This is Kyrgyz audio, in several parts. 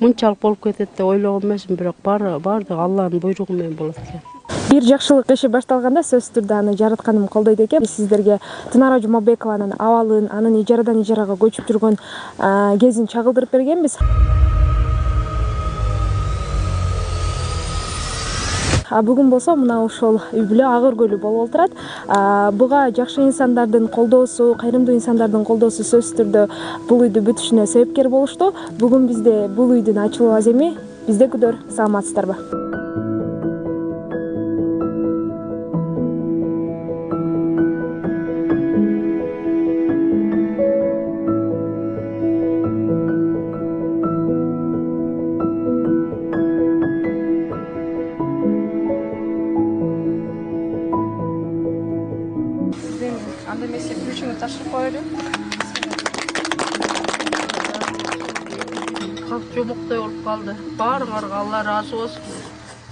Мынчалык болуп кетет деп ойлогон эмесмин, бирок баардыгы Алланын буйругу менен болот экен. Бир жакшылык иши башталганда сөзсүз түрдө аны жаратканым колдойт экен. Сиздерге Тынара Жумабекованын абалын, анын ижарадан ижарага көчүп жүргөн кезин чагылдырып бергенбиз. Бүгүн болсо мына ошол үй бүлө Ак Өргөлүү болуп отурат. Буга жакшы инсандардын колдоосу, кайрымдуу инсандардын колдоосу сөзсүз түрдө бул үйдү бүтүшүнө себепкер болушту. Бүгүн бизде бул үйдүн ачылуу аземи. Бизде күдөр. Саламатсыздарбы? Анда эмесе ключиңди ташып кое бер. Калп жомоктой болуп калды. Баарыңарга Алла ыраазы болсун.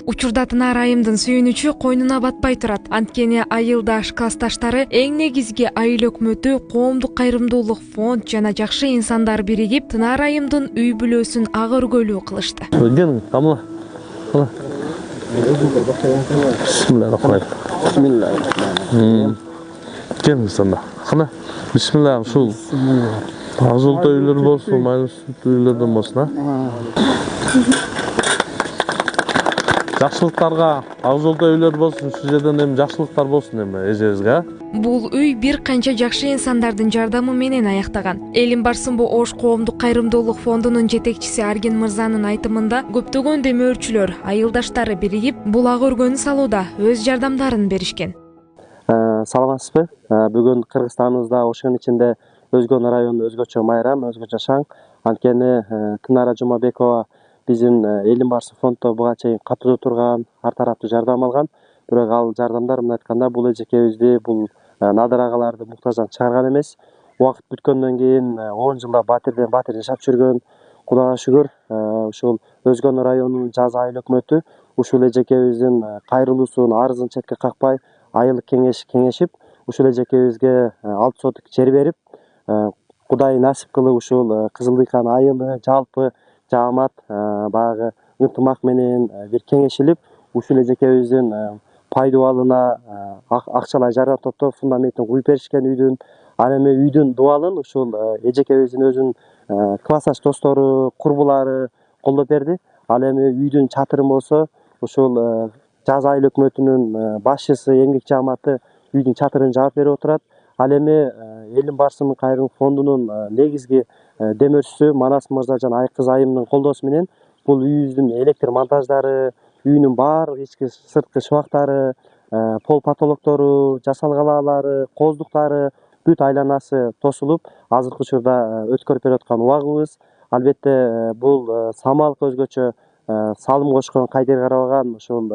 Учурда Тынара айымдын сүйүнүчү койнуна батпай турат. Анткени айылдаш классташтары эң негизги айыл өкмөтү, коомдук кайрымдуулук фонд жана жакшы инсандар биригип Тынара айымдын үй бүлөсүн Ак Өргөлүү кылышты. Gelin sana. Hana. Bismillah. Şu azılda üyler bolsun, maylı süt üylerden bolsun ha. Жакшылыктарга азылда үйлөр болсун, şu жерден эми жакшылыктар болсун эми эжеңизге. Бул үй бир канча жакшы инсандардын жардамы менен аяктаган. Элим барсынбы Ош коомдук кайрымдуулук фондунун жетекчиси Арген мырзанын айтымында көптөгөн демөөрчүлөр, айылдаштары биригип бул Ак Өргөнү салууда өз жардамдарын беришкен. Саламатсызбы? Бүгүн Кыргызстаныбызда ошонун ичинде Өзгөн району өзгөчө майрам, өзгөчө шаң. Анткени Тынара Жумабекова биздин Элим барсын фонддо буга чейин катуу турган, ар тараптуу жардам алган. Бирок ал жардамдар мындай айтканда бул эжекебизди, бул надыр агаларды муктаждан чыгарган эмес. Убакыт бүткөндөн кийин 10 жылда батирден батир жашап жүргөн. Кудайга шүгүр, ушул Өзгөн районунун жаз айыл өкмөтү ушул эжекебиздин кайрылуусун, арызын четке какпай айылык кеңешип, ушул эжекебизге 6 соток жер берип, Кудай насип кылып ушул Кызылдыйкан айылы, жалпы жаамат баягы ынтымак менен бир кеңешилип, ушул эжекебиздин пайдубалына акчалай жардам топтоп фундаментин куюп беришкен үйдүн. Ал эми үйдүн дубалын ушул эжекебиздин өзүнүн классташ достору, курбулары колдоп берди. Ал эми үйдүн чатырын болсо ушул жаз айыл өкмөтүнүн башчысы, эмгек жааматы үйдүн чатырын жаап берип отурат. Ал эми Элим барсын кайрым фондунун негизги демөөрчүсү Манас мырза жана Айкыз айымдын колдоосу менен бул үйүбүздүн электр монтаждары, үйүнүн баардык ички сырткы шыбактары, пол потолоктору, жасалгалары, коздуктары бүт айланасы тосулуп, азыркы учурда өткөрүп берип аткан убагыбыз. Албетте бул самалк өзгөчө салым кошкон, кайдыр карабаган ушул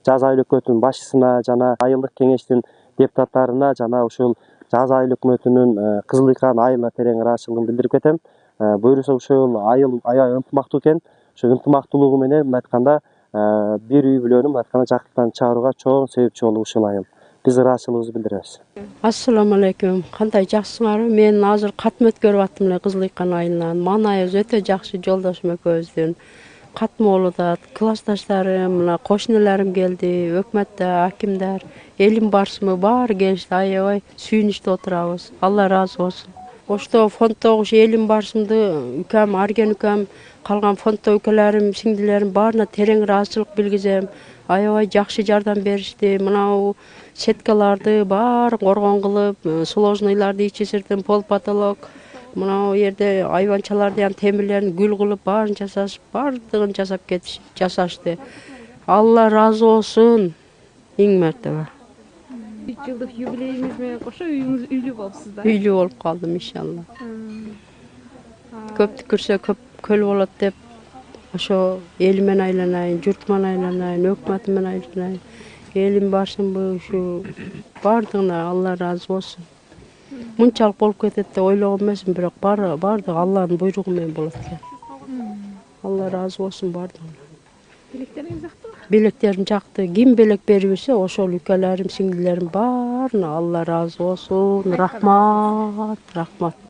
жаз айыл өкмөтүнүн башчысына жана айылдык кеңештин депутаттарына жана ушул жаз айыл өкмөтүнүн Кызылдыйкан айылына терең ыраазычылыгымды билдирип кетем. Буюрса ушул айыл аябай ынтымактуу экен. Ошол ынтымактуулугу менен мындай айтканда бир үй бүлөнү мындай айтканда жакындан чыгарууга чоң себепчи болду ушул айыл. Биз ыраазычылыгыбызды билдиребиз. Ассаламу алейкум. Кандай жакшысыңарбы? Мен азыр катма өткөрүп аттым эле Кызылдыйкан айылынан. Маанайыбыз өтө жакшы, жолдошум экөөбүздүн. Катма болуп атат. Классташтарым, мына кошуналарым келди, өкмөттө акимдер, Элим барсынбы баары келишти. Аябай сүйүнүчтүү отурабыз. Алла ыраазы болсун. Ошто фонддогу Элим барсымды үкөм, Арген үкөм, калган фонддо үкөлөрүм, сиңдилерим баарына терең ыраазычылык билгизем. Аябай жакшы жардам беришти. Мына сеткаларды баарын коргон кылып, сложныйларды ичи сыртын пол потолок, мына жерде айванчаларды темирлерин гүл кылып баарын жасашып, баардыгын жасашты. Алла ыраазы болсун. Эң мертебе. 3 жылдык юбилейиңиз менен кошо үйүңүз үйлүү болупсуз да? Үйлүү болуп калдым иншалла. Көп түкүрсө көп көл болот деп ошо элимен айланайын, журтуман айланайын, өкмөтүмөн айланайын. Элим барсынбы ушу баардыгына Алла ыраазы болсун. Мынчалык болуп кетет деп ойлогон эмесмин, бирок баардыгы Алланын буйругу менен болот экен. Алла ыраазы болсун баардыгына. Билектериңиз жактыбы? Билектерим жакты. Ким белек берип жүрсө, ошол үкөлөрүм, сиңдилерим баарына Алла ыраазы болсун. Рахмат, рахмат.